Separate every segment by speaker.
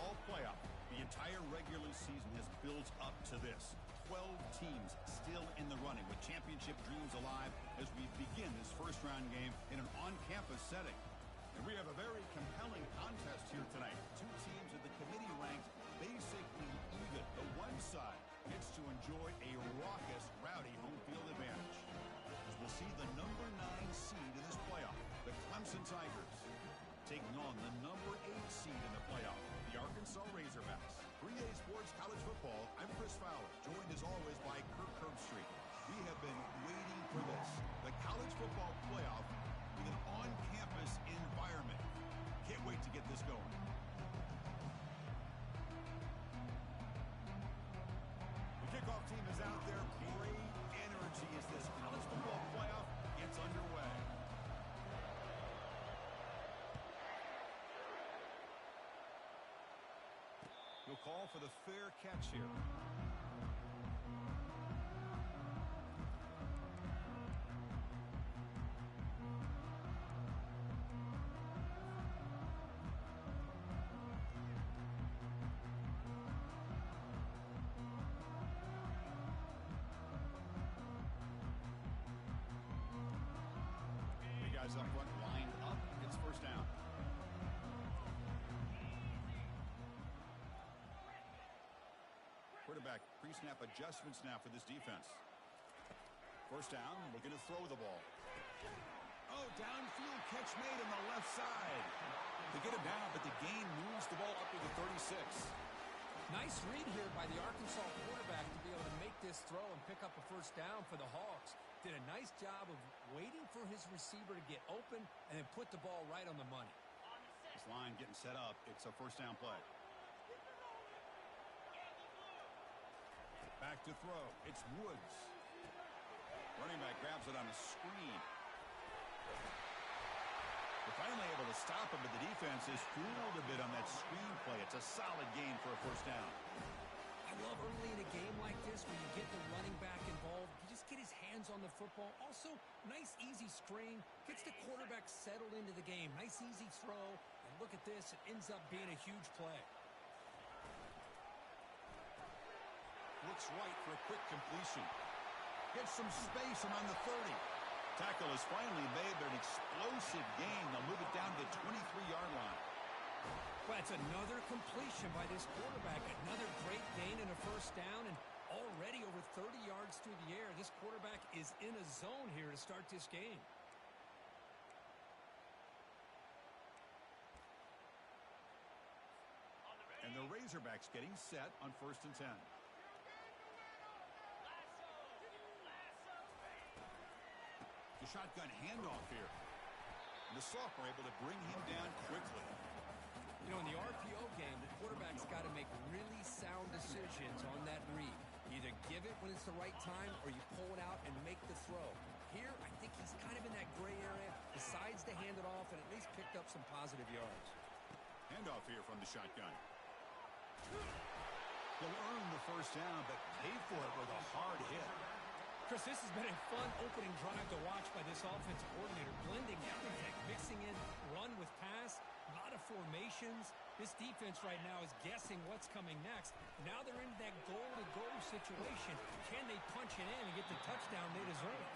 Speaker 1: Football Playoff. The entire regular season has built up to this. 12 teams still in the running with championship dreams alive as we begin this first-round game in an on-campus setting. And we have a very compelling contest here tonight. Two teams that the committee ranked basically even. The one side gets to enjoy a raucous, rowdy home field advantage. As we'll see the number 9 seed in this playoff, the Clemson Tigers, taking on the number 8 seed in the playoff, the Arkansas Razorbacks. 3A Sports College Football, I'm Chris Fowler, joined as always by Kirk Herbstreit. We have been waiting for this. The college football playoff with an on-campus environment. Can't wait to get this going. The kickoff team is out there. Great energy as this college football playoff gets underway. He'll call for the fair catch here. Guys up front lined up. It's first down. Quarterback pre-snap adjustments now for this defense. First down, looking to throw the ball. Oh, downfield catch made on the left side. They get him down, but the gain moves the ball up to the 36.
Speaker 2: Nice read here by the Arkansas quarterback to be able to make this throw and pick up a first down for the Hogs. Did a nice job of waiting for his receiver to get open and then put the ball right on the money.
Speaker 1: This line getting set up. It's a first down play. Back to throw. It's Woods. Running back grabs it on a screen. They're finally able to stop him, but the defense is fooled a bit on that screen play. It's a solid game for a first down.
Speaker 2: I love early in a game like this when you get the running back involved. You just get his hands on the football. Also, nice easy screen. Gets the quarterback settled into the game. Nice easy throw. And look at this. It ends up being a huge play.
Speaker 1: Looks right for a quick completion. Gets some space around the 30. Tackle is finally made, but an explosive gain. They'll move it down to the 23-yard line.
Speaker 2: Well, that's another completion by this quarterback. Another great gain and a first down, and already over 30 yards through the air. This quarterback is in a zone here to start this game.
Speaker 1: And the Razorbacks getting set on 1st and 10. The shotgun handoff here. And the Sophomore able to bring him down quickly.
Speaker 2: You know, in the RPO game, the quarterback's got to make really sound decisions on that read. Either give it when it's the right time or you pull it out and make the throw. Here, I think he's kind of in that gray area, decides to hand it off and at least picked up some positive yards.
Speaker 1: Handoff here from the shotgun. He'll earn the first down, but pay for it with a hard hit.
Speaker 2: Chris, this has been a fun opening drive to watch by this offensive coordinator, blending everything, mixing in run with pass, a lot of formations. This defense right now is guessing what's coming next. Now they're into that goal-to-go situation. Can they punch it in and get the touchdown they deserve?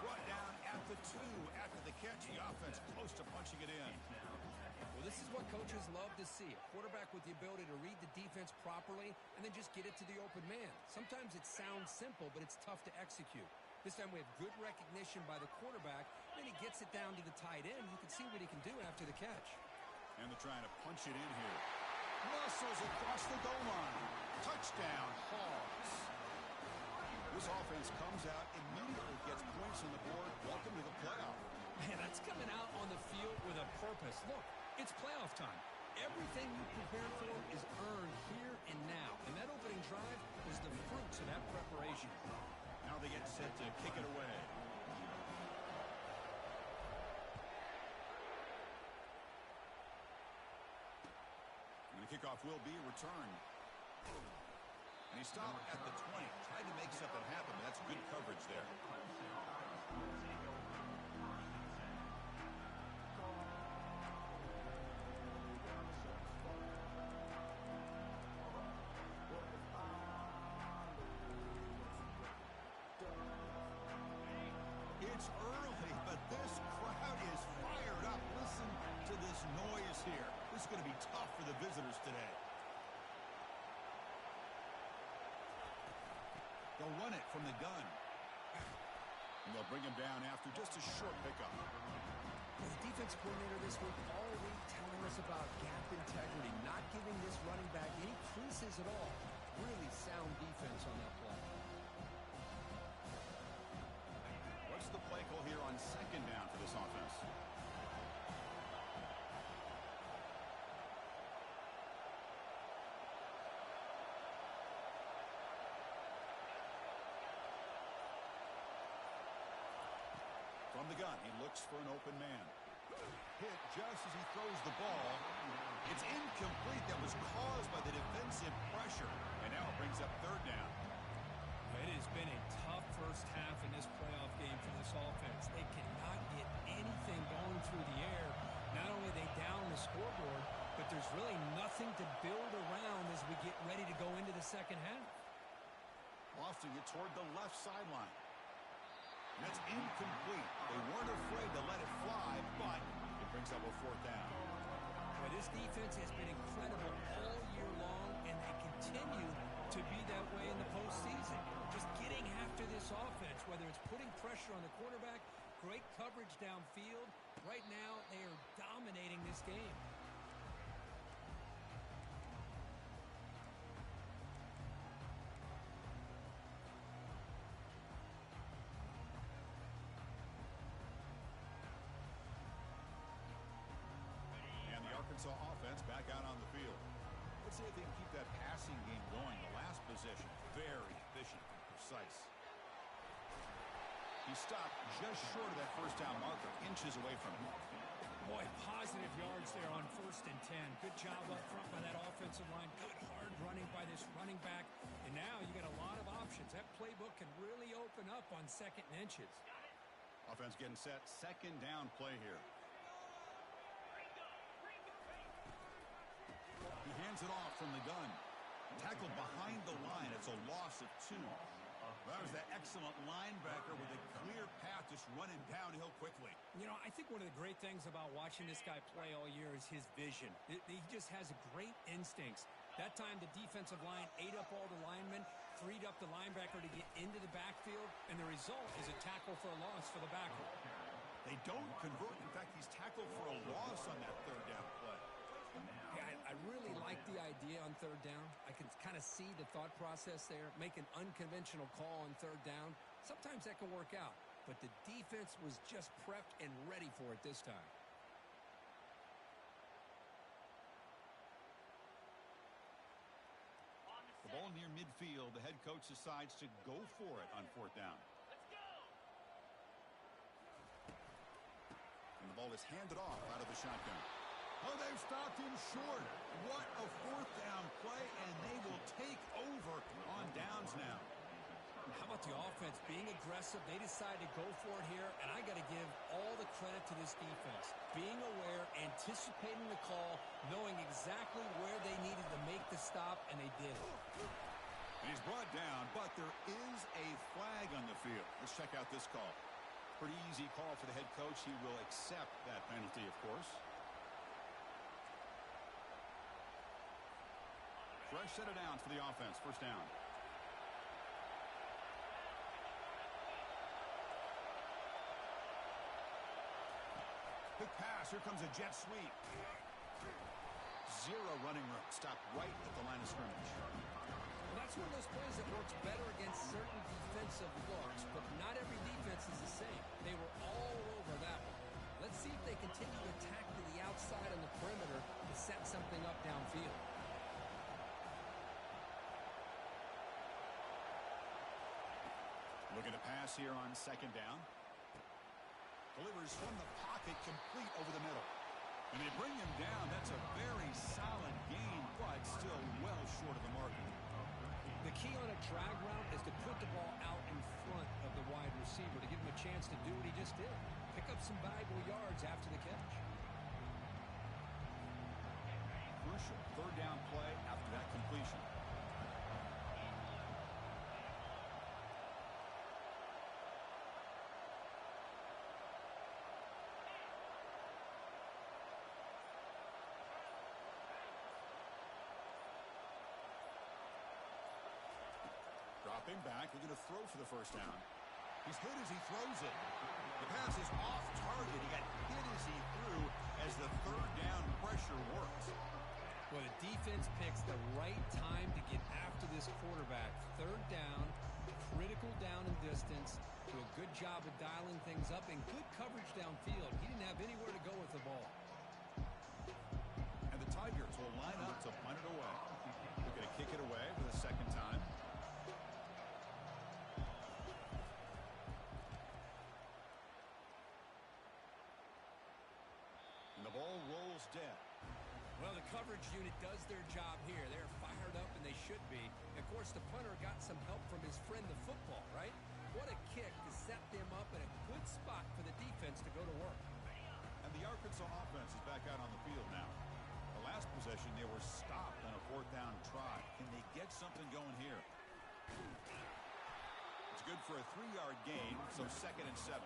Speaker 1: Brought down at the 2 after the catch. The offense close to punching it in.
Speaker 2: Well, this is what coaches love to see. A quarterback with the ability to read the defense properly and then just get it to the open man. Sometimes it sounds simple, but it's tough to execute. This time we have good recognition by the quarterback. Then he gets it down to the tight end. You can see what he can do after the catch.
Speaker 1: And they're trying to punch it in here. Muscles across the goal line. Touchdown, Hogs. This offense comes out, immediately gets points on the board. Welcome to the playoff.
Speaker 2: Man, that's coming out on the field with a purpose. Look, it's playoff time. Everything you prepared for is earned here and now. And that opening drive was the fruits of that preparation.
Speaker 1: Now they get set to kick it away. And the kickoff will be returned. And he stopped at the 20. Tried to make something happen, but that's good coverage there. It's early, but this crowd is fired up. Listen to this noise here. This is going to be tough for the visitors today. They'll run it from the gun. And they'll bring him down after just a short pickup.
Speaker 2: The defense coordinator this week already telling us about gap integrity, not giving this running back any creases at all. Really sound defense on that play.
Speaker 1: What's the play call here on second down for this offense? From the gun, he looks for an open man. Hit just as he throws the ball. It's incomplete. That was caused by the defensive pressure. And now it brings up third down.
Speaker 2: It has been a tough first half in this playoff game for this offense. They cannot get anything going through the air. Not only are they down the scoreboard, but there's really nothing to build around as we get ready to go into the second half.
Speaker 1: Lofting it toward the left sideline. That's incomplete. They weren't afraid to let it fly, but it brings up a fourth down.
Speaker 2: Boy, this defense has been incredible all year long, and they continue to be that way in the postseason. Just getting after this offense, whether it's putting pressure on the quarterback, great coverage downfield. Right now, they are dominating this game.
Speaker 1: Arkansas offense back out on the field. Let's see if they can keep that passing game going. The last possession, very efficient and precise. He stopped just short of that first down marker, inches away from him.
Speaker 2: Boy, positive yards there on 1st and 10. Good job up front by that offensive line. Good hard running by this running back. And now you got a lot of options. That playbook can really open up on 2nd and inches.
Speaker 1: Offense getting set. Second down play here. He hands it off from the gun. Tackled behind the line. It's a loss of 2. That was that excellent linebacker with a clear path just running downhill quickly.
Speaker 2: You know, I think one of the great things about watching this guy play all year is his vision. He just has great instincts. That time the defensive line ate up all the linemen, freed up the linebacker to get into the backfield, and the result is a tackle for a loss for the backer.
Speaker 1: They don't convert. In fact, he's tackled for a loss on that third down play.
Speaker 2: Yeah, I really like the idea on third down. I can kind of see the thought process there. Make an unconventional call on third down. Sometimes that can work out, but the defense was just prepped and ready for it this time.
Speaker 1: The ball near midfield. The head coach decides to go for it on fourth down. And the ball is handed off out of the shotgun. Oh, they've stopped him short. What a fourth down play, and they will take over on downs now.
Speaker 2: How about the offense being aggressive? They decide to go for it here, and I got to give all the credit to this defense. Being aware, anticipating the call, knowing exactly where they needed to make the stop, and they did it.
Speaker 1: And he's brought down, but there is a flag on the field. Let's check out this call. Pretty easy call for the head coach. He will accept that penalty, of course. Fresh set of downs for the offense. First down. Quick pass. Here comes a jet sweep. Zero running room. Stopped right at the line of scrimmage.
Speaker 2: Well, that's one of those plays that works better against certain defensive looks, but not every defense is the same. They were all over that one. Let's see if they continue to attack to the outside on the perimeter to set something up downfield.
Speaker 1: Looking to pass here on second down. Delivers from the pocket, complete over the middle. And they bring him down. That's a very solid gain, but still well short of the marker.
Speaker 2: The key on a drag route is to put the ball out in front of the wide receiver to give him a chance to do what he just did. Pick up some valuable yards after the catch.
Speaker 1: Crucial third down play after that completion. Dropping back, looking to throw for the first down. He's hit as he throws it. The pass is off target. He got hit as he threw as the third down pressure works.
Speaker 2: Well, the defense picks the right time to get after this quarterback. Third down, critical down and distance. Do a good job of dialing things up and good coverage downfield. He didn't have anywhere to go with the ball.
Speaker 1: And the Tigers will line up to punt it away. They're going to kick it away for the second time. And the ball rolls dead.
Speaker 2: Well, the coverage unit does their job here. They're fired up, and they should be. Of course, the punter got some help from his friend, the football, right? What a kick to set them up in a good spot for the defense to go to work.
Speaker 1: And the Arkansas offense is back out on the field now. The last possession, they were stopped on a fourth down try. Can they get something going here? It's good for a 3-yard gain, so 2nd and 7.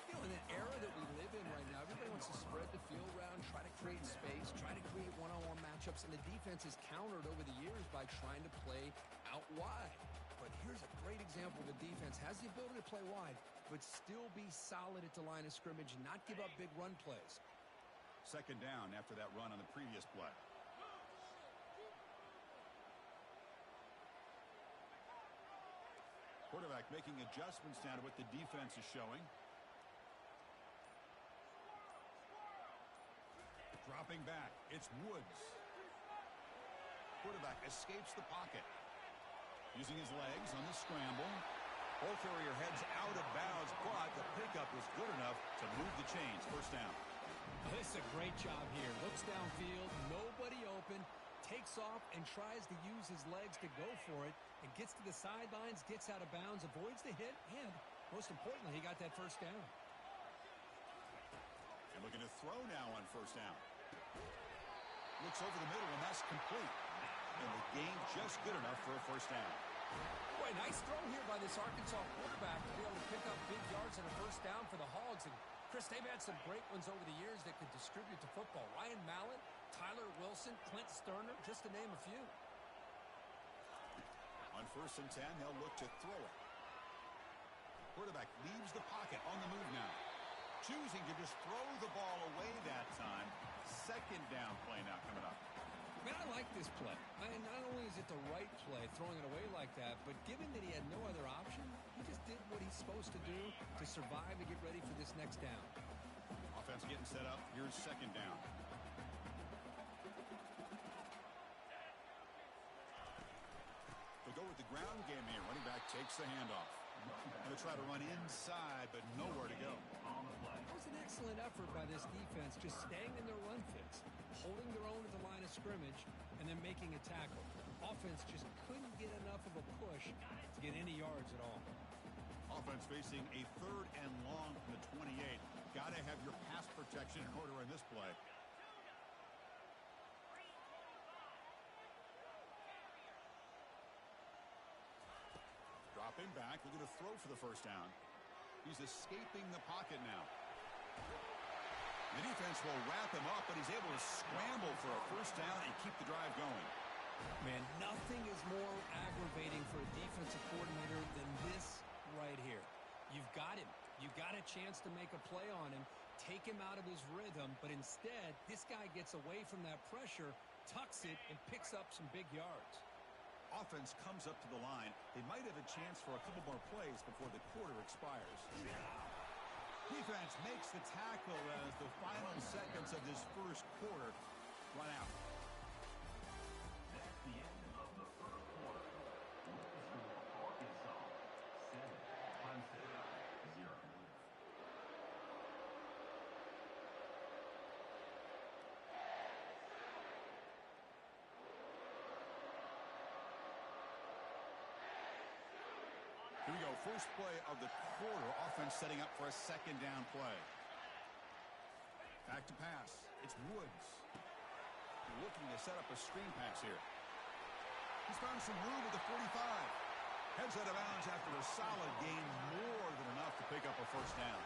Speaker 2: You know, in an era that we live in right now, everybody wants to spread the field around, try to create space, try to create one-on-one matchups, and the defense has countered over the years by trying to play out wide. But here's a great example. The defense has the ability to play wide, but still be solid at the line of scrimmage, not give up big run plays.
Speaker 1: 2nd down after that run on the previous play. Quarterback making adjustments now to what the defense is showing. Dropping back, it's Woods. Quarterback escapes the pocket. Using his legs on the scramble. Ball carrier heads out of bounds, but the pickup was good enough to move the chains. First down.
Speaker 2: This is a great job here. Looks downfield, nobody open, takes off and tries to use his legs to go for it, and gets to the sidelines, gets out of bounds, avoids the hit, and most importantly, he got that first down.
Speaker 1: And looking to throw now on first down. Looks over the middle, and that's complete. And the gain just good enough for a first down.
Speaker 2: Boy, nice throw here by this Arkansas quarterback to be able to pick up big yards and a first down for the Hogs. And Chris, they've had some great ones over the years that could distribute the football. Ryan Mallett, Tyler Wilson, Clint Sterner, just to name a few.
Speaker 1: On 1st and 10, they'll look to throw it. Quarterback leaves the pocket on the move now. Choosing to just throw the ball away that time. 2nd down play now coming up.
Speaker 2: Man, I like this play. Not only is it the right play, throwing it away like that, but given that he had no other option, he just did what he's supposed to do to survive and get ready for this next down.
Speaker 1: Offense getting set up. Here's 2nd down. They'll go with the ground game here. Running back takes the handoff. Going to try to run inside, but nowhere to go.
Speaker 2: That was an excellent effort by this defense, just staying in their run fits, holding their own at the line of scrimmage, and then making a tackle. Offense just couldn't get enough of a push to get any yards at all.
Speaker 1: Offense facing a 3rd and long from the 28. Got to have your pass protection in order in this play. Dropping back, looking to throw for the first down. He's escaping the pocket now. The defense will wrap him up, but he's able to scramble for a first down and keep the drive going.
Speaker 2: Man, nothing is more aggravating for a defensive coordinator than this right here. You've got him. You've got a chance to make a play on him, take him out of his rhythm, but instead, this guy gets away from that pressure, tucks it, and picks up some big yards.
Speaker 1: Offense comes up to the line. They might have a chance for a couple more plays before the quarter expires. Defense makes the tackle as the final seconds of this first quarter run out.
Speaker 3: That's the end of the first quarter. The score Arkansas 7, Clemson 0.
Speaker 1: Here we go. First play of the quarter. Offense setting up for a 2nd down play. Back to pass. It's Woods. Looking to set up a screen pass here. He's found some room at the 45. Heads out of bounds after a solid gain, more than enough to pick up a first down.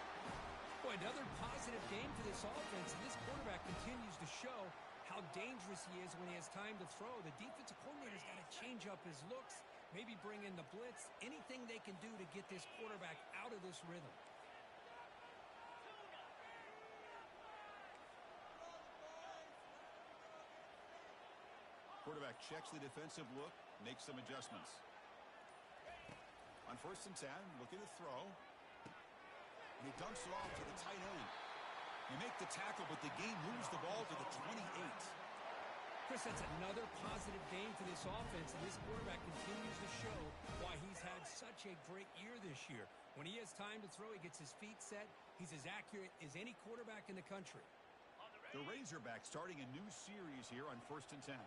Speaker 2: Boy, another positive game for this offense, and this quarterback continues to show how dangerous he is when he has time to throw. The defensive coordinator's got to change up his looks Maybe bring in the blitz. Anything they can do to get this quarterback out of this rhythm.
Speaker 1: Quarterback checks the defensive look, makes some adjustments. On 1st and 10, looking to throw. And he dumps it off to the tight end. You make the tackle, but the game moves the ball to the 28.
Speaker 2: Chris, that's another positive game for this offense, and this quarterback continues to show why he's had such a great year this year. When he has time to throw, he gets his feet set. He's as accurate as any quarterback in the country.
Speaker 1: The Razorbacks starting a new series here on 1st and 10.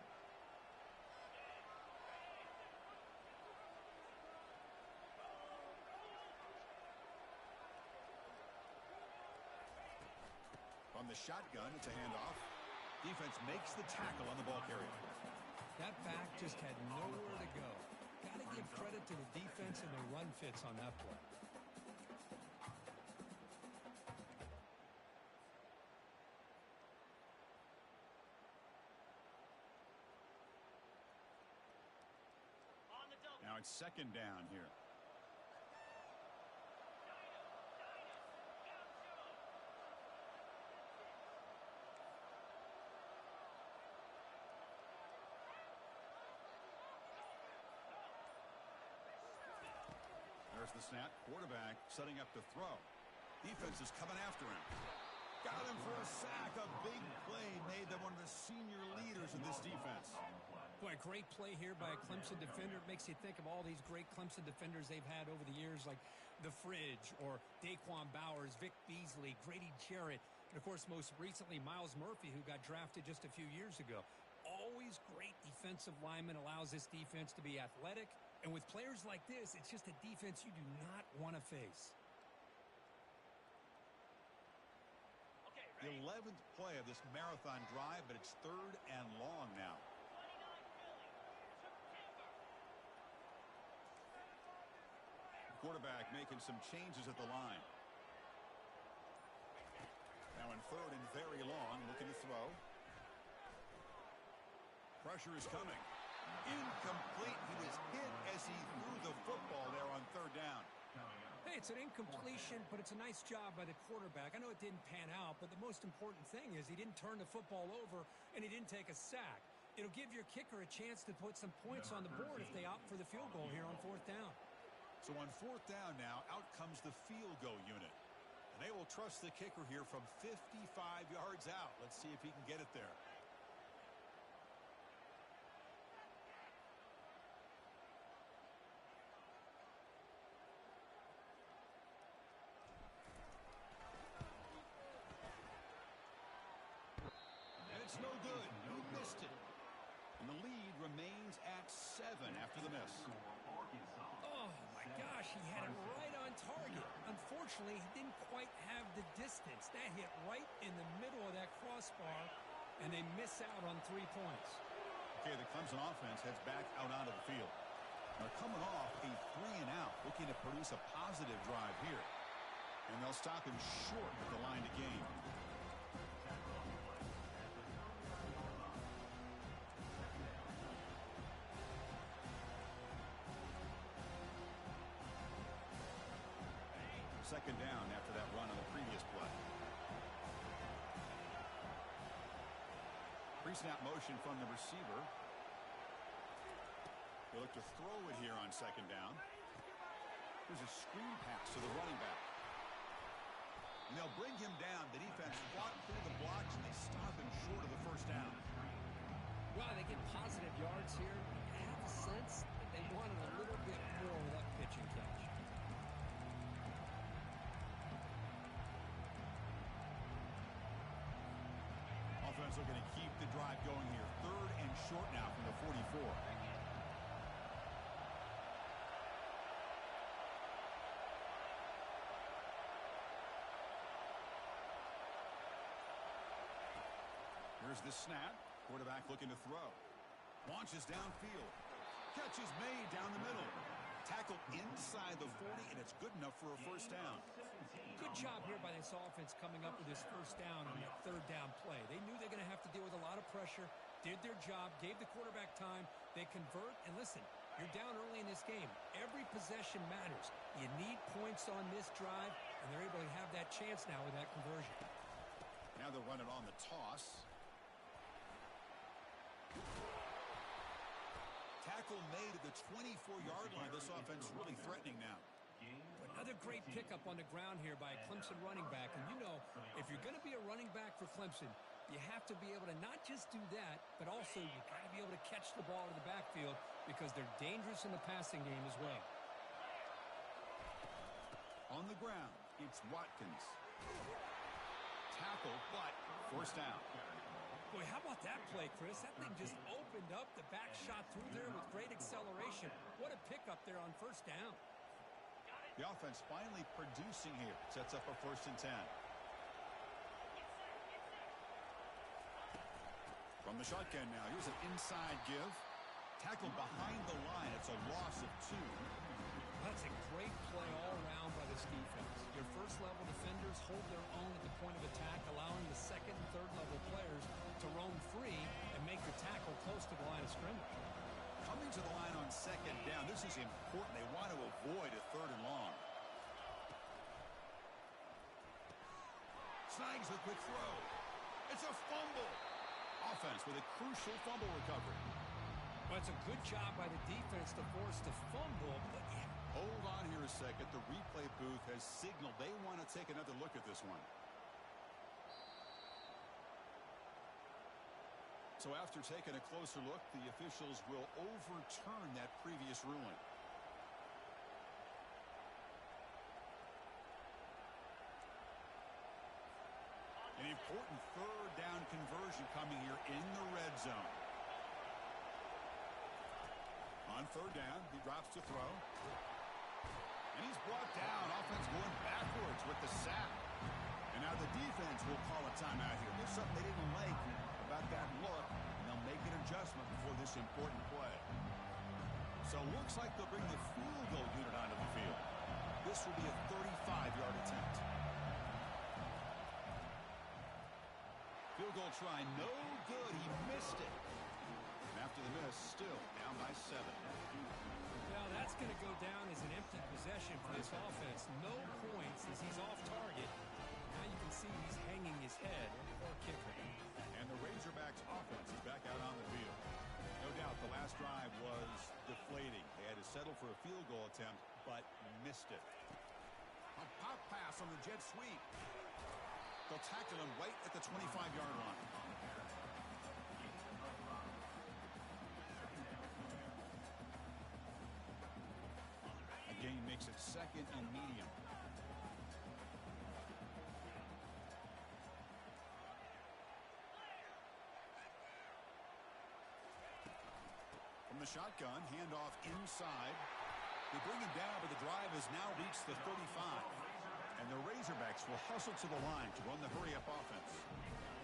Speaker 1: On the shotgun, it's a handoff. Defense makes the tackle on the ball carrier.
Speaker 2: That back just had nowhere to go. Got to give credit to the defense and their run fits on that play.
Speaker 1: Now it's 2nd down here. There's the snap. Quarterback setting up to throw. Defense is coming after him. Got him for a sack. A big play made them one of the senior leaders of this defense.
Speaker 2: Boy, a great play here by a Clemson defender. It makes you think of all these great Clemson defenders they've had over the years, like the Fridge or Daquan Bowers, Vic Beasley, Grady Jarrett, and, of course, most recently, Miles Murphy, who got drafted just a few years ago. Always great defensive lineman, allows this defense to be athletic. And with players like this, it's just a defense you do not want to face.
Speaker 1: The 11th play of this marathon drive, but it's 3rd and long now. Quarterback making some changes at the line. Now in 3rd and very long, looking to throw. Pressure is coming. Incomplete. He was hit as he threw the football there on 3rd down.
Speaker 2: Hey, it's an incompletion, but it's a nice job by the quarterback. I know it didn't pan out, but the most important thing is he didn't turn the football over and he didn't take a sack. It'll give your kicker a chance to put some points on the board if they opt for the field goal here on 4th down.
Speaker 1: So on 4th down now, out comes the field goal unit. And they will trust the kicker here from 55 yards out. Let's see if he can get it there. It's no good. You missed it. And the lead remains at 7 after the miss.
Speaker 2: Oh, my gosh, he had it right on target. Unfortunately, he didn't quite have the distance. That hit right in the middle of that crossbar, and they miss out on 3 points.
Speaker 1: Okay, the Clemson offense heads back out onto the field. Now coming off a 3-and-out, looking to produce a positive drive here. And they'll stop him short at the line to gain. Second down after that run on the previous play. Pre-snap motion from the receiver. They look to throw it here on 2nd down. There's a screen pass to the running back. And they'll bring him down. The defense fought through the blocks, and they stop him short of the 1st down.
Speaker 2: Well, they get positive yards here. I have a sense that they wanted a little bit more with that pitching catch.
Speaker 1: Offense looking to keep the drive going here. 3rd and short now from the 44. Here's the snap. Quarterback looking to throw. Launches downfield. Catch is made down the middle. Tackle inside the 40, and it's good enough for a 1st down.
Speaker 2: Good job here by this offense coming up with this 1st down on that 3rd down play. They knew they're going to have to deal with a lot of pressure, did their job, gave the quarterback time. They convert, and listen, You're down early in this game. Every possession matters. You need points on this drive, and they're able to have that chance now with that conversion.
Speaker 1: Now they'll run it on the toss. Tackle made at the 24-yard line. This offense is really threatening now.
Speaker 2: Another great pickup on the ground here by a Clemson running back. And you know, if you're going to be a running back for Clemson, you have to be able to not just do that, but also you got to be able to catch the ball in the backfield because they're dangerous in the passing game as well.
Speaker 1: On the ground, it's Watkins. Tackle, but forced down.
Speaker 2: Boy, how about that play, Chris? That thing just opened up. The back shot through there with great acceleration. What a pickup there on first down.
Speaker 1: The offense finally producing here. Sets up a 1st and 10. From the shotgun now. Here's an inside give. Tackled behind the line. It's a loss of 2.
Speaker 2: That's a great play all around by this defense. Your first-level defenders hold their own at the point of attack, allowing the second and third-level players to roam free and make the tackle close to the line of scrimmage.
Speaker 1: Coming to the line on 2nd down. This is important. They want to avoid a 3rd and long. Snags a quick throw. It's a fumble. Offense with a crucial fumble recovery.
Speaker 2: Well, it's a good job by the defense to force the fumble, but yeah.
Speaker 1: Hold on here a second. The replay booth has signaled they want to take another look at this one. So after taking a closer look, the officials will overturn that previous ruling. An important 3rd down conversion coming here in the red zone. On 3rd down, he drops to throw. And he's brought down. Offense going backwards with the sack. And now the defense will call a timeout here. There's something they didn't like about that look, and they'll make an adjustment before this important play. So it looks like they'll bring the field goal unit onto the field. This will be a 35-yard attempt. Field goal try, no good. He missed it. And after the miss, still down by 7.
Speaker 2: Well, that's going to go down as an empty possession for this offense. No points as he's off target. Now you can see he's hanging his head for kicker.
Speaker 1: And the Razorbacks offense is back out on the field. No doubt the last drive was deflating. They had to settle for a field goal attempt, but missed it. A pop pass on the jet sweep. They'll tackle him right at the 25-yard line. Again makes it 2nd and medium. From the shotgun, handoff inside. They bring him down, but the drive has now reached the 35. And the Razorbacks will hustle to the line to run the hurry-up offense.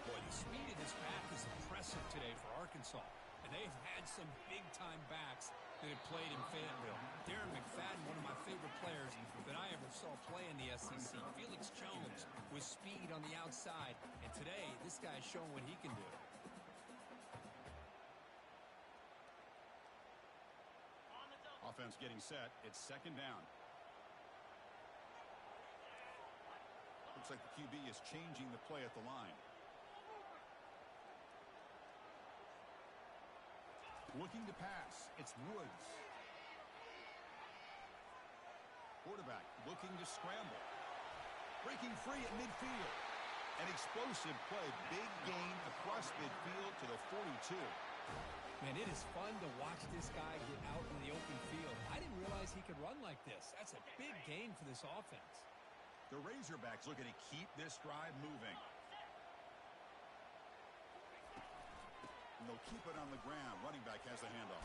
Speaker 2: Boy, the speed of this back is impressive today for Arkansas. And they've had some big-time backs that have played in Fayetteville. Darren McFadden, one of my favorite players that I ever saw play in the SEC. Felix Jones with speed on the outside. And today, this guy's showing what he can do.
Speaker 1: Offense getting set. It's 2nd down. Looks like the QB is changing the play at the line. Looking to pass. It's Woods. Quarterback looking to scramble. Breaking free at midfield. An explosive play. Big gain across midfield to the 42.
Speaker 2: Man, it is fun to watch this guy get out in the open field. I didn't realize he could run like this. That's a big gain for this offense.
Speaker 1: The Razorbacks looking to keep this drive moving. And they'll keep it on the ground. Running back has the handoff.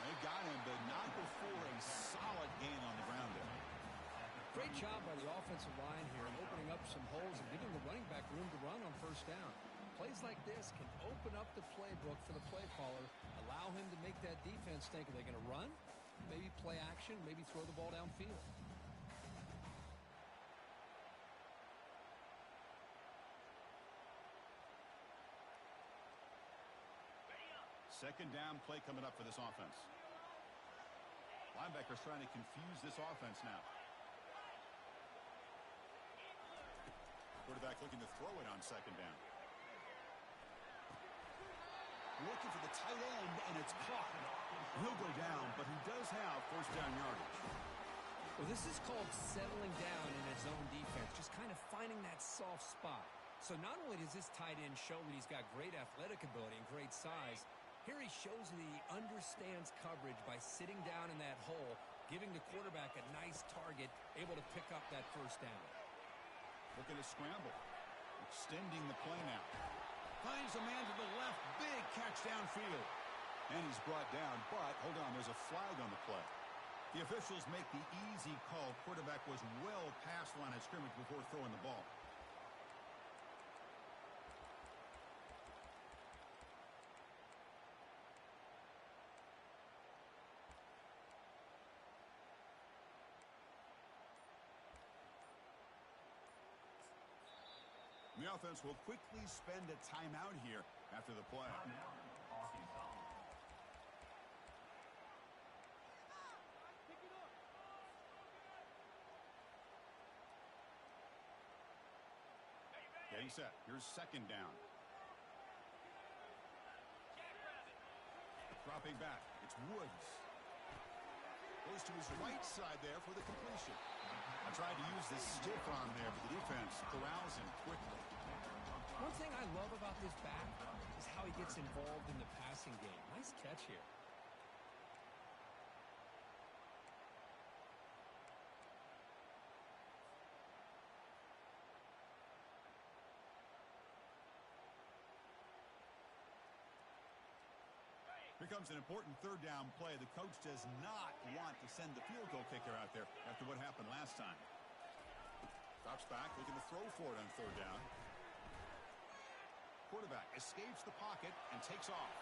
Speaker 1: They got him, but not before a solid gain on the ground there.
Speaker 2: Great job by the offensive line here, opening up some holes and giving the running back room to run on first down. Plays like this can open up the playbook for the play caller, allow him to make that defense think, are they going to run? Maybe play action, maybe throw the ball downfield.
Speaker 1: Second down play coming up for this offense. Linebackers trying to confuse this offense now. Quarterback looking to throw it on second down. Looking for the tight end, and it's caught. He'll go down, but he does have first down yardage.
Speaker 2: Well, this is called settling down in his own defense, just kind of finding that soft spot. So not only does this tight end show that he's got great athletic ability and great size, here he shows that he understands coverage by sitting down in that hole, giving the quarterback a nice target, able to pick up that first down.
Speaker 1: Looking to scramble. Extending the play now. Finds a man to the left. Big catch downfield. And he's brought down, but hold on, there's a flag on the play. The officials make the easy call. Quarterback was well past line of scrimmage before throwing the ball. The offense will quickly spend a timeout here after the play. Getting set. Here's second down. Dropping back. It's Woods. Goes to his right side there for the completion. I tried to use this stiff arm there, but the defense corrals him quickly.
Speaker 2: One thing I love about this back is how he gets involved in the passing game. Nice catch here.
Speaker 1: Here comes an important third down play. The coach does not want to send the field goal kicker out there after what happened last time. Drops back, looking to throw for it on third down. Quarterback escapes the pocket and takes off.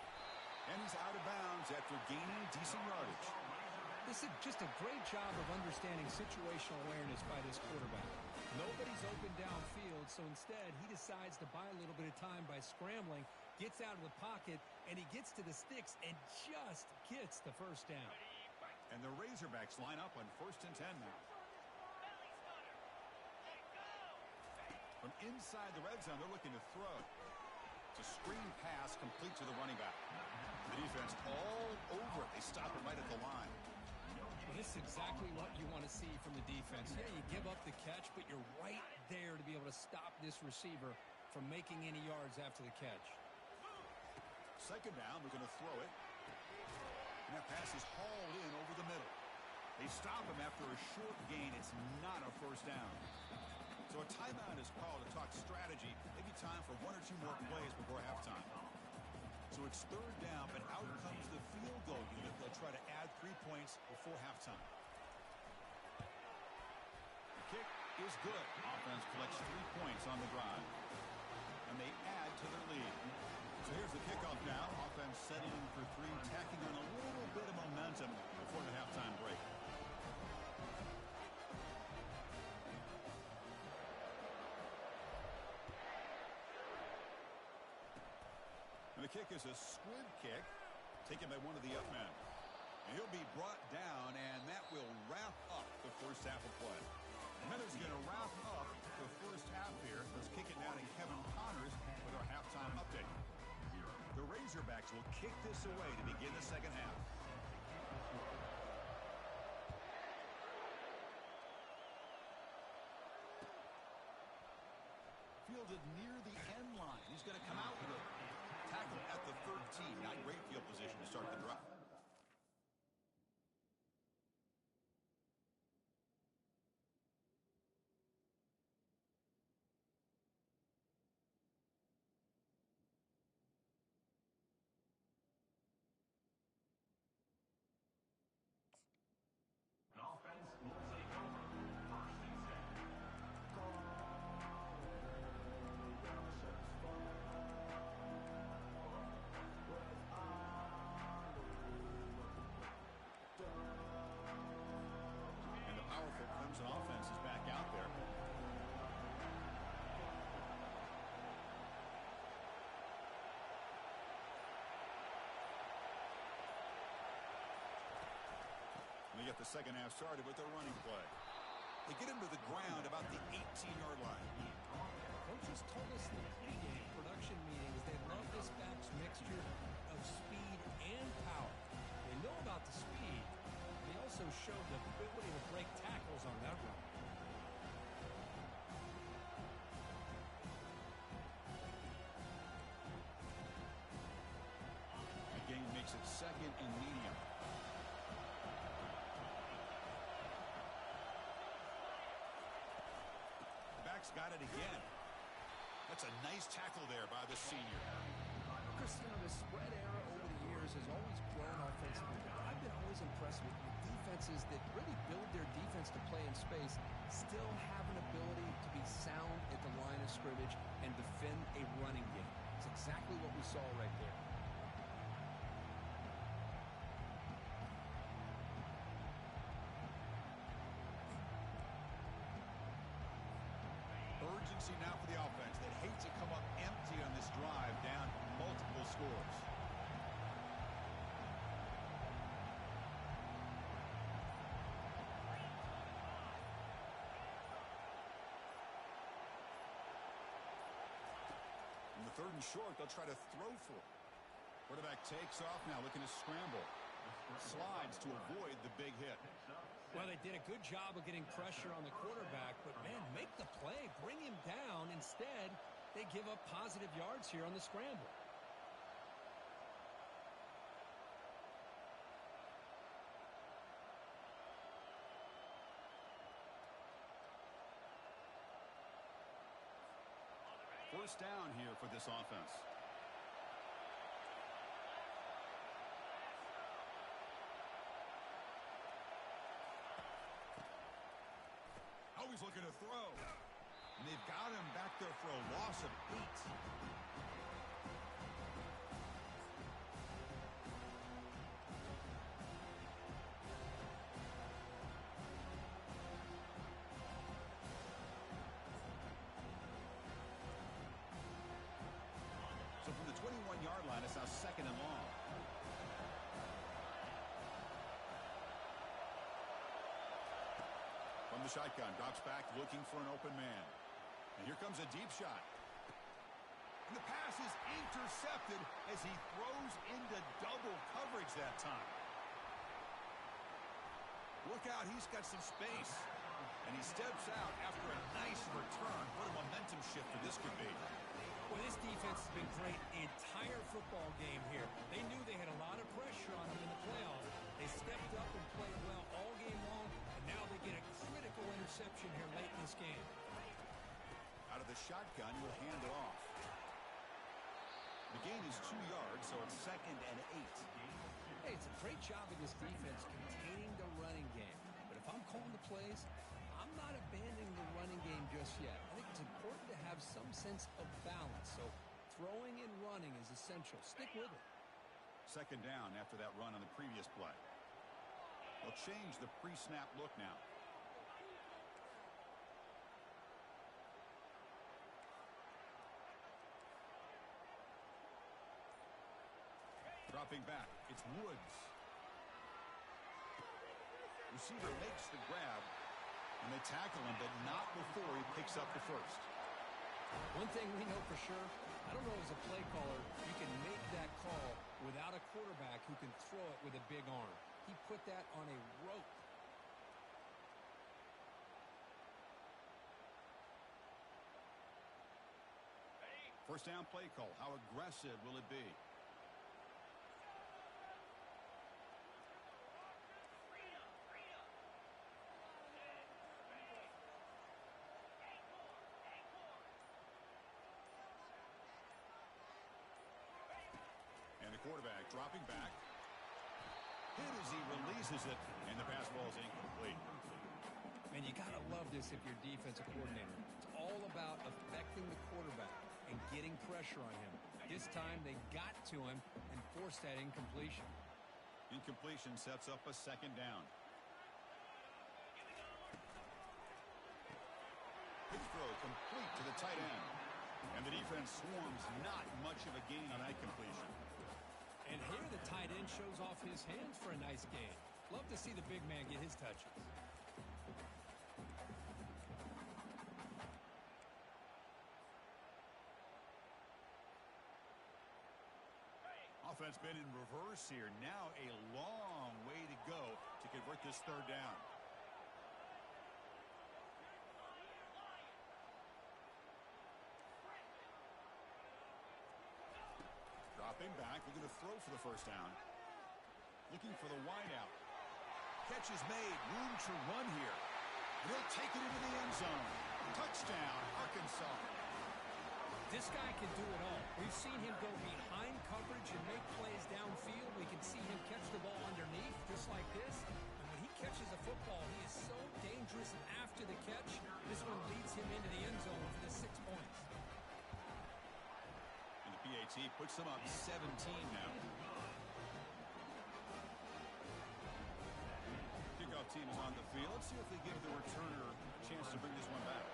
Speaker 1: And he's out of bounds after gaining decent yardage.
Speaker 2: This is just a great job of understanding situational awareness by this quarterback. Nobody's open downfield, so instead he decides to buy a little bit of time by scrambling, gets out of the pocket, and he gets to the sticks and just gets the first down.
Speaker 1: And the Razorbacks line up on 1st and 10 now. From inside the red zone, they're looking to throw. It's a screen pass complete to the running back. The defense all over it. They stop it right at the line.
Speaker 2: Well, this is exactly what you want to see from the defense. Yeah, you give up the catch, but you're right there to be able to stop this receiver from making any yards after the catch.
Speaker 1: Second down, they're going to throw it. And that pass is hauled in over the middle. They stop him after a short gain. It's not a first down. So a timeout is called to talk strategy. Maybe time for one or two more plays before halftime. So it's third down, but out comes the field goal unit. They'll try to add 3 points before halftime. The kick is good. Offense collects 3 points on the drive. And they add to their lead. So here's the kickoff now. Offense settling for 3, tacking on a little bit of momentum before the halftime break. And the kick is a squib kick taken by one of the up men. And he'll be brought down, and that will wrap up the first half of play. And then it's going to wrap up the first half here. Let's kick it now to Kevin Connors with our halftime update. The Razorbacks will kick this away to begin the second half. Fielded near the end line. He's going to come out with it. Tackle at the 13. Not great field position to start the drive. get the second half started with their running play. They get him to the ground about the 18-yard line.
Speaker 2: Coaches told us in the pregame production meetings they love this back's mixture of speed and power. They know about the speed. They also showed the ability to break tackles on that run.
Speaker 1: The game makes it second and medium. Back's got it again. That's a nice tackle there by the senior.
Speaker 2: Chris, the spread era over the years has always grown offensively, but I've been always impressed with defenses that really build their defense to play in space, still have an ability to be sound at the line of scrimmage and defend a running game. It's exactly what we saw right there.
Speaker 1: Urgency now for the offense that hates to come up empty on this drive, down multiple scores. In the third and short, they'll try to throw for it. Quarterback takes off now, looking to scramble. Slides to avoid the big hit.
Speaker 2: Well, they did a good job of getting pressure on the quarterback, but, man, make the play, bring him down. Instead, they give up positive yards here on the scramble.
Speaker 1: First down here for this offense. Always looking to throw. And they've got him back there for a loss of 8. So from the 21-yard line, it's now second and long. From the shotgun, drops back, looking for an open man. And here comes a deep shot. And the pass is intercepted as he throws into double coverage that time. Look out, he's got some space. And he steps out after a nice return. What a momentum shift this could be.
Speaker 2: Well, this defense has been great the entire football game here. They knew they had a lot of pressure on them in the playoffs. They stepped up and played well all game long, and now they get a critical interception here late in this game.
Speaker 1: Out of the shotgun, he'll hand it off. The gain is 2 yards, so it's second and 8.
Speaker 2: Hey, it's a great job of this defense containing the running game. But if I'm calling the plays, I'm not abandoning the running game just yet. I think it's important to have some sense of balance. So throwing and running is essential. Stick with it.
Speaker 1: Second down after that run on the previous play. They'll change the pre-snap look now. Dropping back, it's Woods. Receiver makes the grab, and they tackle him, but not before he picks up the first.
Speaker 2: One thing we know for sure, I don't know as a play caller, you can make that call without a quarterback who can throw it with a big arm. He put that on a rope.
Speaker 1: First down play call. How aggressive will it be? And the quarterback dropping back. Hit as he releases it, and the pass ball is incomplete.
Speaker 2: Man, you got to love this if you're defensive coordinator. It's all about affecting the quarterback and getting pressure on him. This time they got to him and forced that incompletion.
Speaker 1: Incompletion sets up a second down. Big throw complete to the tight end. And the defense swarms, not much of a gain on that completion.
Speaker 2: And here the tight end shows off his hands for a nice gain. Love to see the big man get his touches.
Speaker 1: Offense been in reverse here. Now a long way to go to convert this third down. Dropping back, looking to throw for the first down. Looking for the wideout. Catch is made. Room to run here. He'll take it into the end zone. Touchdown, Arkansas.
Speaker 2: This guy can do it all. We've seen him go behind coverage and make plays downfield. We can see him catch the ball underneath, just like this. And when he catches a football, he is so dangerous after the catch. This one leads him into the end zone for the 6 points.
Speaker 1: And the PAT puts them up 17 now. Kickoff team is on the field. Let's see if they give the returner a chance to bring this one back.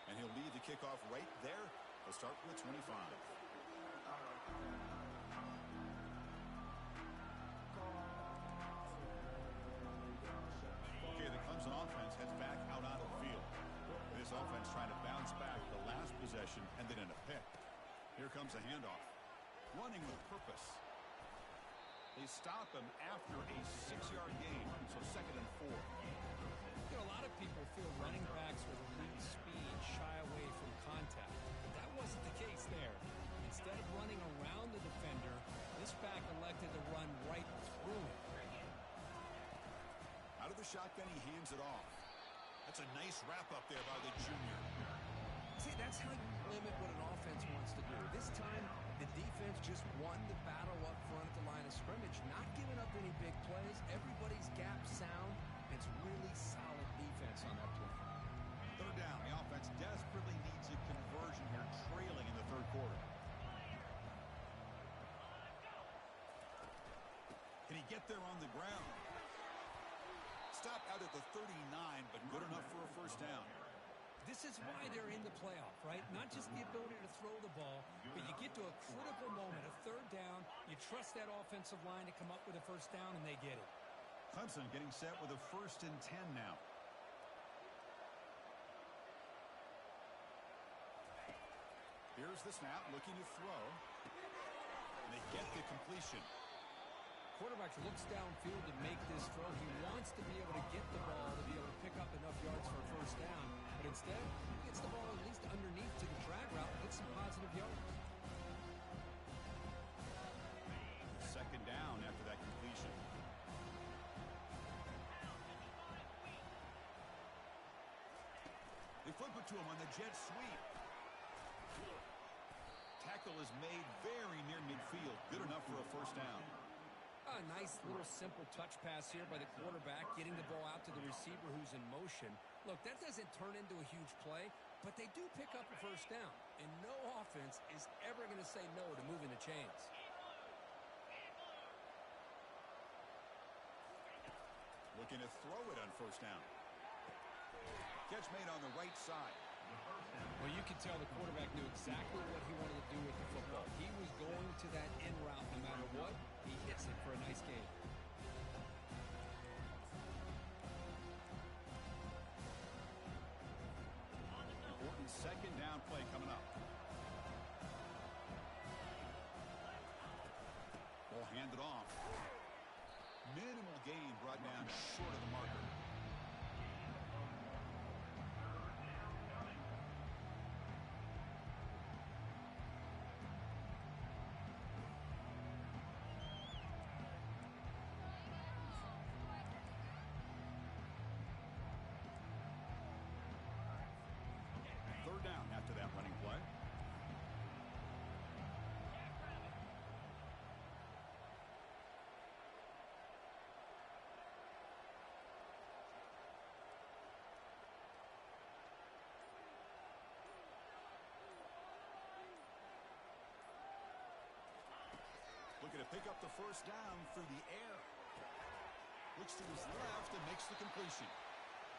Speaker 1: And he'll lead the kickoff right there. He'll start from the 25. Okay, the Clemson offense heads back out onto the field. This offense trying to bounce back the last possession and then in a pick. Here comes a handoff. Running with purpose. They stop him after a 6-yard gain, so 2nd and 4.
Speaker 2: You know, a lot of people feel running backs with elite speed shy away from contact. But that wasn't the case there. Instead of running around the defender, this back elected to run right through him.
Speaker 1: Out of the shotgun, he hands it off. That's a nice wrap-up there by the junior.
Speaker 2: See, that's how you limit what an offense wants to do. This time, the defense just won the battle up front at the line of scrimmage, not giving up any big plays. Everybody's gap sound. It's really solid defense on that play.
Speaker 1: Third down. The offense desperately needs a conversion here, trailing in the third quarter. Can he get there on the ground? Stop out at the 39, but good enough for a first down.
Speaker 2: This is why they're in the playoff, right? Not just the ability to throw the ball, but you get to a critical moment, a third down, you trust that offensive line to come up with a first down, and they get it.
Speaker 1: Clemson getting set with a 1st and 10 now. Here's the snap, looking to throw. And they get the completion.
Speaker 2: Quarterback looks downfield to make this throw. He wants to be able to get the ball to be able to pick up enough yards for a first down. But instead, he gets the ball at least underneath to the drag route and gets some positive yards.
Speaker 1: 2nd down after that completion. They flip it to him on the jet sweep. Tackle is made very near midfield. Good enough for a first down.
Speaker 2: A nice little simple touch pass here by the quarterback, getting the ball out to the receiver who's in motion. Look, that doesn't turn into a huge play, but they do pick up a first down. And no offense is ever going to say no to moving the chains.
Speaker 1: Looking to throw it on first down. Catch made on the right side.
Speaker 2: Well, you can tell the quarterback knew exactly what he wanted to do with the football. He was going to that in route no matter what. He hits it for a nice gain.
Speaker 1: Important 2nd down play coming up. Ball handed off. Minimal gain brought down short of the marker. Third down after that running play. Looking to pick up the first down through the air. Looks to his left and makes the completion.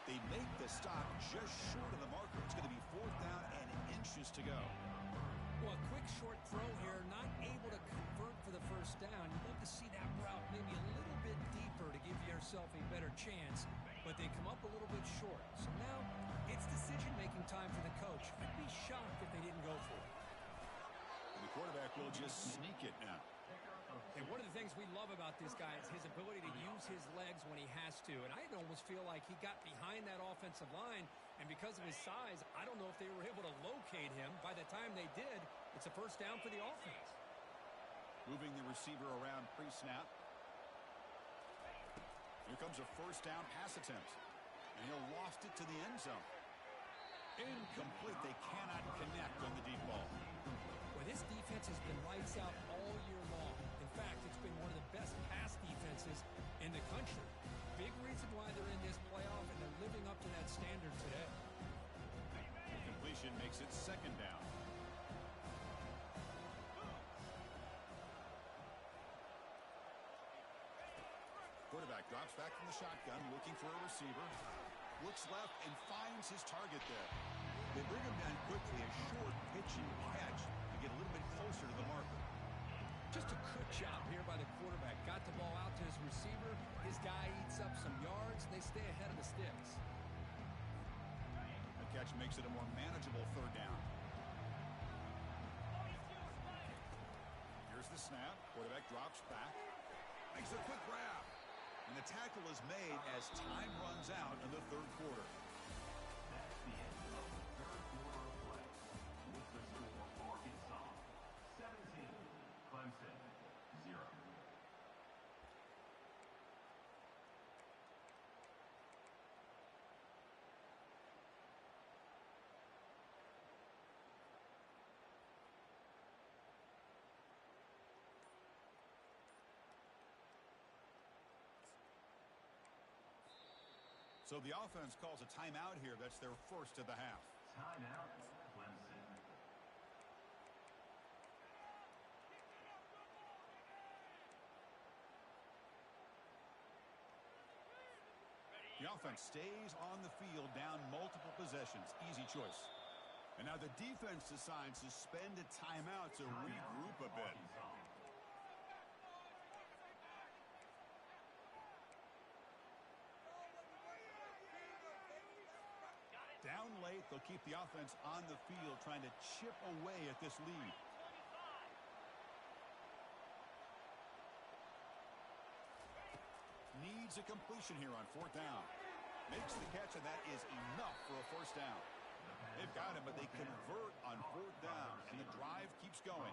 Speaker 1: They make the stop just short of the marker. It's going to be 4th down and inches to go.
Speaker 2: Well, a quick short throw down. You'd love to see that route maybe a little bit deeper to give yourself a better chance, but they come up a little bit short. So now it's decision-making time for the coach. I'd be shocked if they didn't go for it.
Speaker 1: And the quarterback will just sneak it now.
Speaker 2: And one of the things we love about this guy is his ability to use his legs when he has to. And I almost feel like he got behind that offensive line, and because of his size, I don't know if they were able to locate him. By the time they did, it's a first down for the offense.
Speaker 1: Moving the receiver around pre-snap. Here comes a first down pass attempt. And he'll loft it to the end zone. Incomplete. They cannot connect on the deep ball.
Speaker 2: Well, this defense has been lights out all year long. In fact, it's been one of the best pass defenses in the country. Big reason why they're in this playoff, and they're living up to that standard today.
Speaker 1: The completion makes it second down. Quarterback drops back from the shotgun, looking for a receiver. Looks left and finds his target there. They bring him down quickly, a short pitch and catch to get a little bit closer to the marker.
Speaker 2: Just a good job here by the quarterback. Got the ball out to his receiver. His guy eats up some yards. They stay ahead of the sticks.
Speaker 1: The catch makes it a more manageable third down. Here's the snap. Quarterback drops back. Makes a quick grab. And the tackle is made as time runs out in the third quarter.
Speaker 3: That's the end of the third quarter of play. With the score, Arkansas 17, Clemson 0.
Speaker 1: So the offense calls a timeout here. That's their first of the half.
Speaker 3: Timeout, Clemson.
Speaker 1: The offense stays on the field down multiple possessions. Easy choice. And now the defense decides to spend a timeout to regroup a bit. Down late, they'll keep the offense on the field trying to chip away at this lead. Needs a completion here on fourth down. Makes the catch, and that is enough for a first down. They've got him, but they convert on fourth down, and the drive keeps going.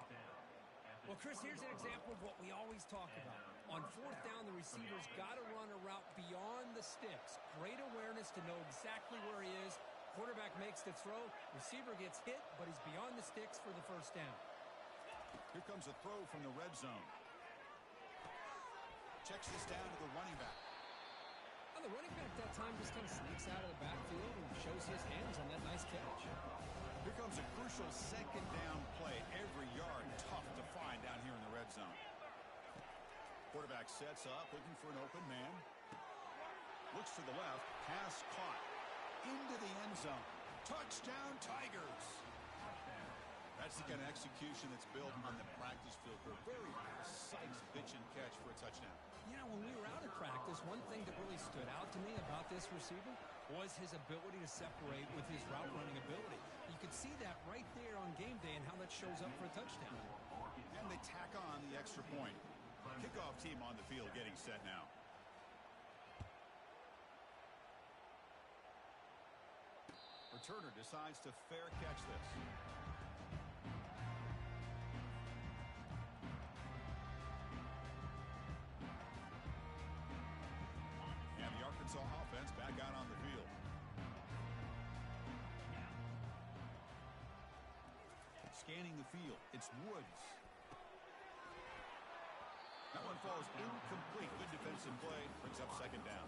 Speaker 2: Well, Chris, here's an example of what we always talk about. On fourth down, the receiver's got to run a route beyond the sticks. Great awareness to know exactly where he is. Quarterback makes the throw. Receiver gets hit, but he's beyond the sticks for the first down.
Speaker 1: Here comes a throw from the red zone. Checks this down to the running back.
Speaker 2: Well, the running back that time just kind of sneaks out of the backfield and shows his hands on that nice catch.
Speaker 1: Here comes a crucial second down play. Every yard tough to find down here in the red zone. Quarterback sets up, looking for an open man. Looks to the left. Pass caught. Into the end zone. Touchdown, Tigers. That's the kind of execution that's built on the practice field for a very precise pitch and catch for a touchdown.
Speaker 2: You know, when we were out at practice, one thing that really stood out to me about this receiver was his ability to separate with his route running ability. You could see that right there on game day and how that shows up for a touchdown.
Speaker 1: And they tack on the extra point. Kickoff team on the field getting set now. Returner decides to fair catch this. And the Arkansas offense back out on the field. Scanning the field, it's Woods. That one falls incomplete. Good defensive play, brings up second down.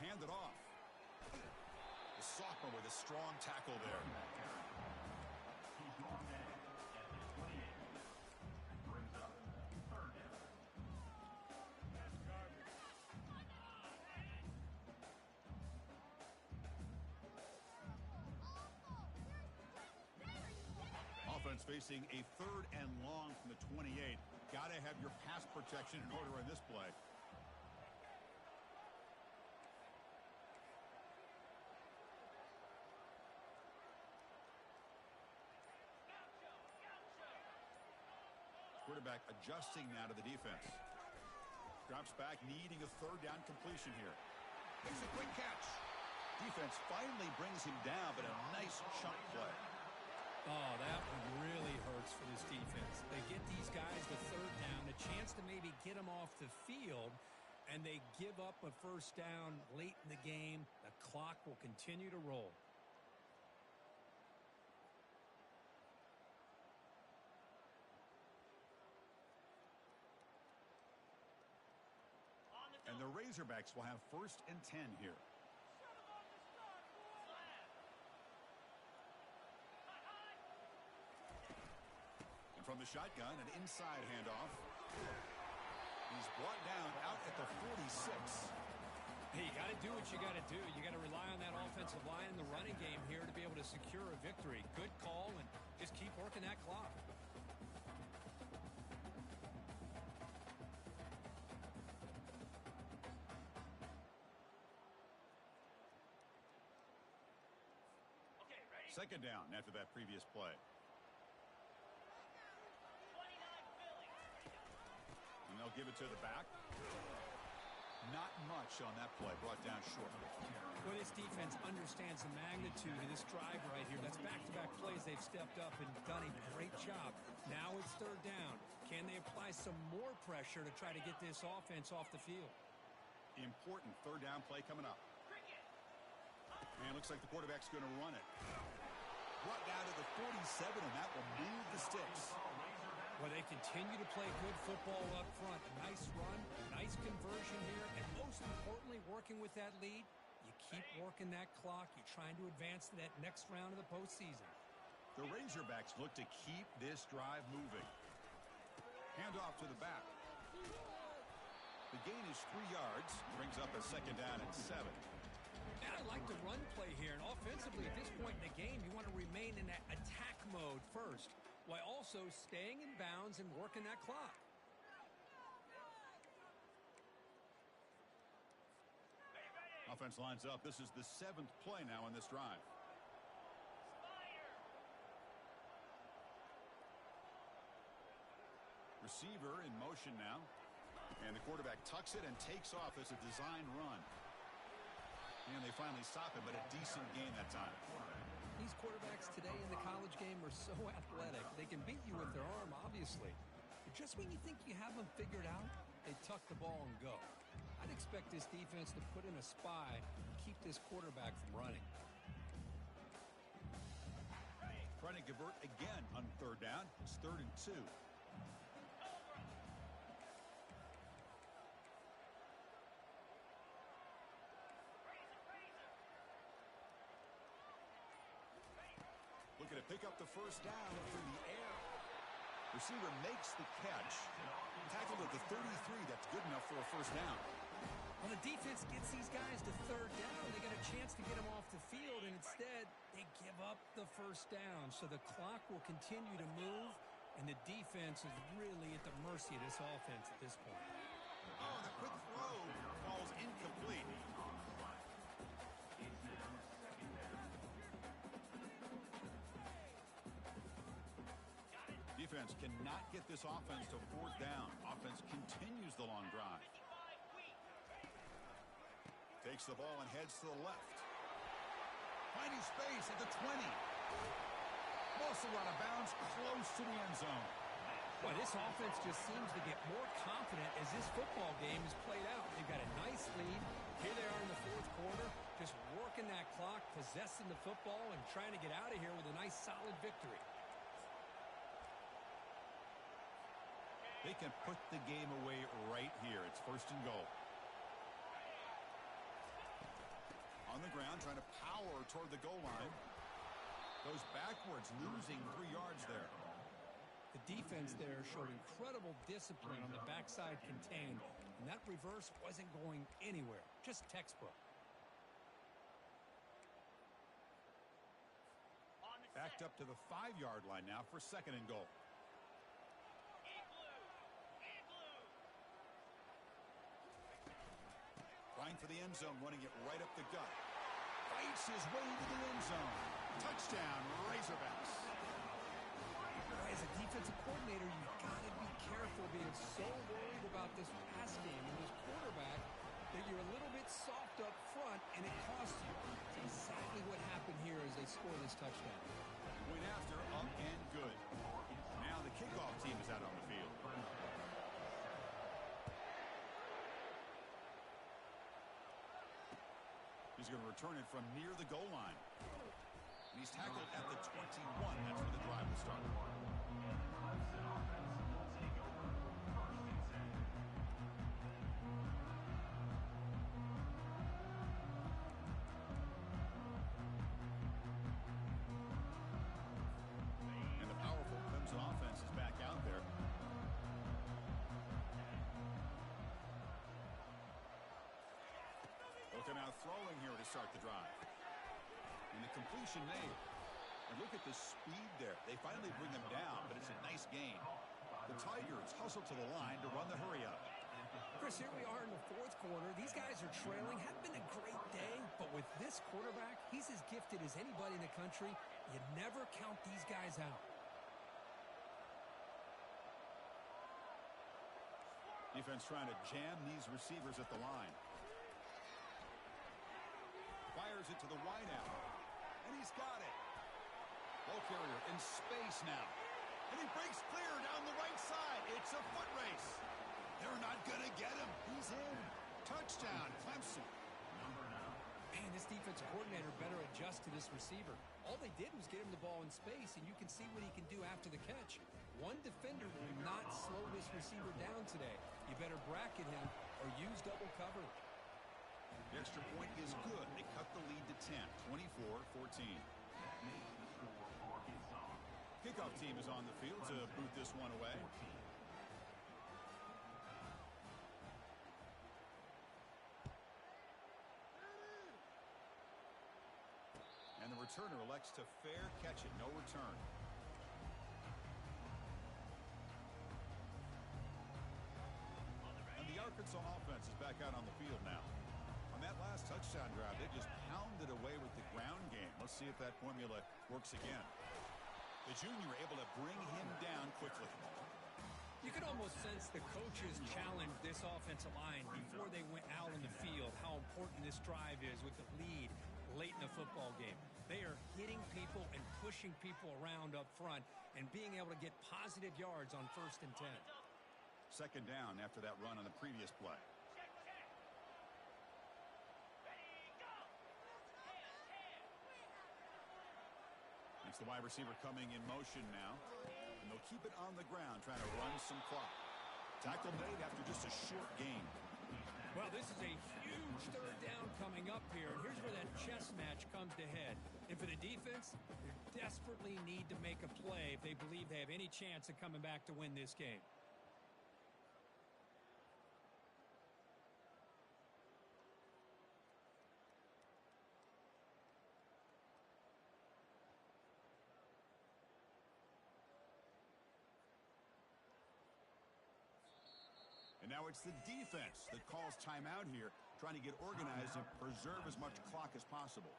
Speaker 1: hand it off. The sophomore with a strong tackle there.
Speaker 3: He's gone down at the 28 and brings up third down.
Speaker 1: Offense facing a 3rd and long from the 28. Got to have your pass protection in order in this play. Quarterback adjusting now to the defense. Drops back, needing a 3rd down completion here. Makes a quick catch. Defense finally brings him down, but a nice chunk play.
Speaker 2: Oh, that one really hurts for this defense. They get these guys the 3rd down, a chance to maybe get them off the field, and they give up a 1st down late in the game. The clock will continue to roll.
Speaker 1: And the Razorbacks will have 1st and 10 here. And from the shotgun, an inside handoff. He's brought down out at the 46.
Speaker 2: Hey, you got to do what you got to do. You got to rely on that offensive line in the running game here to be able to secure a victory. Good call, and just keep working that clock.
Speaker 1: Second down after that previous play. And they'll give it to the back. Not much on that play. Brought down short.
Speaker 2: Well, this defense understands the magnitude of this drive right here. That's back-to-back plays. They've stepped up and done a great job. Now it's 3rd down. Can they apply some more pressure to try to get this offense off the field?
Speaker 1: Important 3rd down play coming up. And looks like the quarterback's going to run it. Brought down to the 47, and that will move the sticks.
Speaker 2: Well, they continue to play good football up front. A nice run, nice conversion here, and most importantly, working with that lead, you keep working that clock. You're trying to advance to that next round of the postseason.
Speaker 1: The Razorbacks look to keep this drive moving. Handoff to the back. The gain is 3 yards. Brings up a 2nd down and 7.
Speaker 2: And I like the run play here. And offensively, at this point in the game, you want to remain in that attack mode first, while also staying in bounds and working that clock.
Speaker 1: Offense lines up. This is the 7th play now on this drive. Receiver in motion now. And the quarterback tucks it and takes off as a design run. And they finally stop it, but a decent gain that time.
Speaker 2: These quarterbacks today in the college game are so athletic. They can beat you with their arm, obviously. But just when you think you have them figured out, they tuck the ball and go. I'd expect this defense to put in a spy and keep this quarterback from running.
Speaker 1: Trying to convert again on 3rd down. It's 3rd and 2. Looking to pick up the 1st down through the air. Receiver makes the catch. Tackled at the 33. That's good enough for a 1st down.
Speaker 2: Well, the defense gets these guys to 3rd down. They get a chance to get them off the field, and instead they give up the 1st down. So the clock will continue to move, and the defense is really at the mercy of this offense at this point.
Speaker 1: Oh, the quick throw falls incomplete. Defense cannot get this offense to 4th down. Offense continues the long drive. Takes the ball and heads to the left. Finding space at the 20. Also out of bounds, close to the end zone.
Speaker 2: Well, this offense just seems to get more confident as this football game is played out. They've got a nice lead. Here they are in the 4th quarter, just working that clock, possessing the football, and trying to get out of here with a nice, solid victory.
Speaker 1: They can put the game away right here. It's 1st and goal. toward the goal line. Goes backwards, losing 3 yards there.
Speaker 2: The defense there showed incredible discipline on the backside contained, and that reverse wasn't going anywhere. Just textbook.
Speaker 1: Backed up to the 5-yard line now for 2nd and goal. Trying for the end zone, running it right up the gut. Fights his way to the end zone. Touchdown, Razorbacks.
Speaker 2: As a defensive coordinator, you've got to be careful being so worried about this pass game and this quarterback that you're a little bit soft up front, and it costs you. It's exactly what happened here as they score this touchdown.
Speaker 1: Went after, up and good. Now the kickoff team is out on the field. He's going to return it from near the goal line. And he's tackled at the 21. That's where the drive will start.
Speaker 3: Clemson offense will take over 1st and 10.
Speaker 1: And the powerful Clemson offense is back out there. Looking out throwing here to start the drive. And the completion made. And look at the speed there. They finally bring them down, but it's a nice gain. The Tigers hustle to the line to run the hurry up.
Speaker 2: Chris, here we are in the 4th quarter. These guys are trailing. Had been a great day, but with this quarterback, he's as gifted as anybody in the country. You never count these guys out.
Speaker 1: Defense trying to jam these receivers at the line. Fires it to the wideout. And he's got it. Ball carrier in space now. And he breaks clear down the right side. It's a foot race. They're not going to get him. He's in. Touchdown, Clemson.
Speaker 2: Man, this defensive coordinator better adjust to this receiver. All they did was get him the ball in space, and you can see what he can do after the catch. One defender will not slow this receiver down today. You better bracket him or use double coverage.
Speaker 1: The extra point is good. They cut the lead to 10, 24-14. Kickoff team is on the field to boot this one away. And the returner elects to fair catch it. No return. And the Arkansas offense is back out on the field now. On that last touchdown drive, they just pounded away with the ground game. Let's see if that formula works again. The junior able to bring him down quickly.
Speaker 2: You can almost sense the coaches challenge this offensive line before they went out on the field, how important this drive is with the lead late in the football game. They are hitting people and pushing people around up front and being able to get positive yards on 1st and 10.
Speaker 1: 2nd down after that run on the previous play. It's the wide receiver coming in motion now. And they'll keep it on the ground, trying to run some clock. Tackle made after just a short gain.
Speaker 2: Well, this is a huge 3rd down coming up here. And here's where that chess match comes to head. And for the defense, they desperately need to make a play if they believe they have any chance of coming back to win this game.
Speaker 1: And now it's the defense that calls timeout here, trying to get organized and preserve as much clock as possible.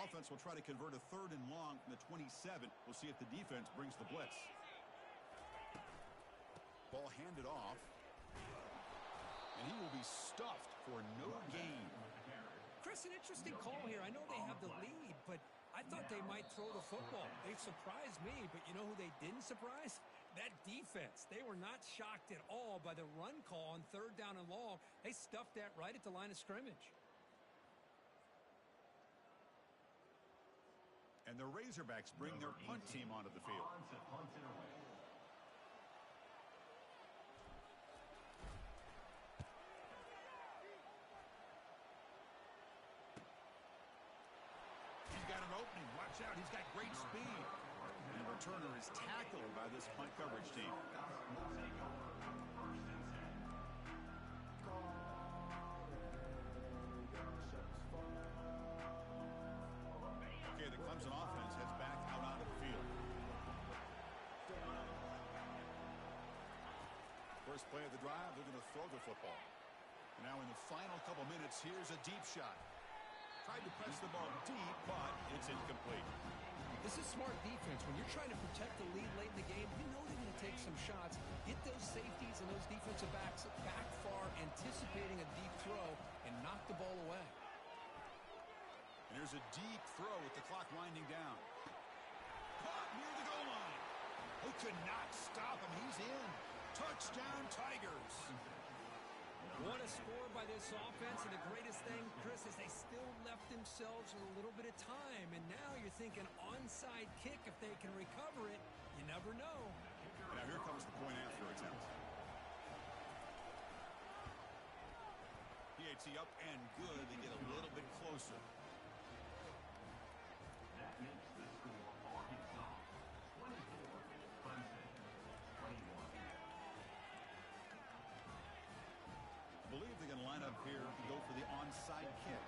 Speaker 1: Offense will try to convert a 3rd and long from the 27. We'll see if the defense brings the blitz. Ball handed off. And he will be stuffed for no gain.
Speaker 2: Chris, an interesting call here. I know they have the lead, but I thought they might throw the football. They surprised me, but you know who they didn't surprise? That defense. They were not shocked at all by the run call on 3rd down and long. They stuffed that right at the line of scrimmage.
Speaker 1: And And the Razorbacks bring their punt team onto the field.
Speaker 3: On to punt it away.
Speaker 1: He's got an opening. Watch out. He's got great speed. And the returner is tackled by this punt coverage team. Okay, the Clemson offense heads back out onto the field. First play of the drive, they're going to throw the football. Now in the final couple minutes, here's a deep shot. Tried to press the ball deep, but it's incomplete.
Speaker 2: This is smart defense. When you're trying to protect the lead late in the game, you know they're going to take some shots, get those safeties and those defensive backs back far, anticipating a deep throw, and knock the ball away.
Speaker 1: And here's a deep throw with the clock winding down. Caught near the goal line. Who could not stop him? He's in. Touchdown, Tigers.
Speaker 2: What a score by this offense, and the greatest thing, Chris, is they still left themselves with a little bit of time, and now you're thinking onside kick if they can recover it. You never know.
Speaker 1: Now here comes the point after attempt. PAT up and good. They get a little bit closer.
Speaker 3: That makes the score Arkansas 24, Clemson 21.
Speaker 1: I believe they're going to line up here to go for the onside kick.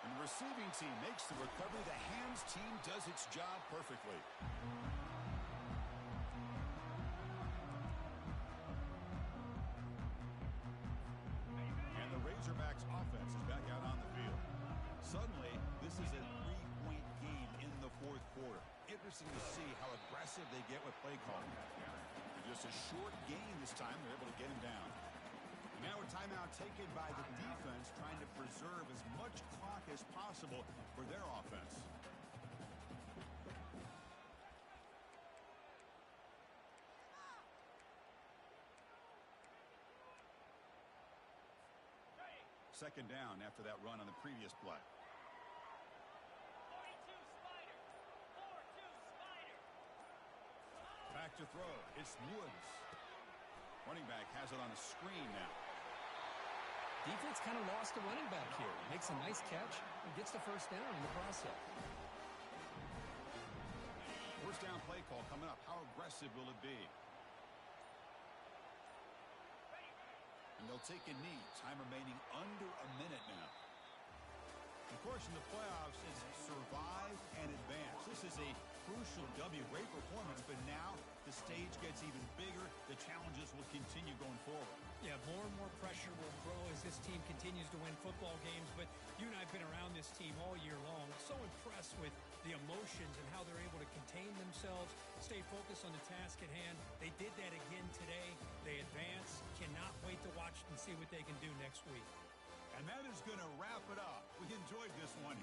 Speaker 1: And the receiving team makes the recovery. The hands team does its job perfectly. Razorbacks offense is back out on the field. Suddenly, this is a 3-point game in the fourth quarter. Interesting to see how aggressive they get with play calling. Just a short gain this time, they're able to get him down. Now a timeout taken by the defense, trying to preserve as much clock as possible for their offense. Second down after that run on the previous play.
Speaker 4: 42 Spider. 4-2 Spider.
Speaker 1: Back to throw. It's Woods. Running back has it on a screen now.
Speaker 2: Defense kind of lost the running back here. Makes a nice catch and gets the first down in the process.
Speaker 1: First down play call coming up. How aggressive will it be? And they'll take a knee. Time remaining under a minute now. Of course, in the playoffs, it's survive and advance. This is a crucial W. Great performance, but now the stage gets even bigger. The challenges will continue going forward.
Speaker 2: Yeah, more and more pressure will grow as this team continues to win football games, but you and I have been around this team all year long. So impressed with the emotions and how they're able to contain themselves, stay focused on the task at hand. They did that again today. They advance. Cannot wait to watch and see what they can do next week.
Speaker 1: And that is going to wrap it up. We enjoyed this one.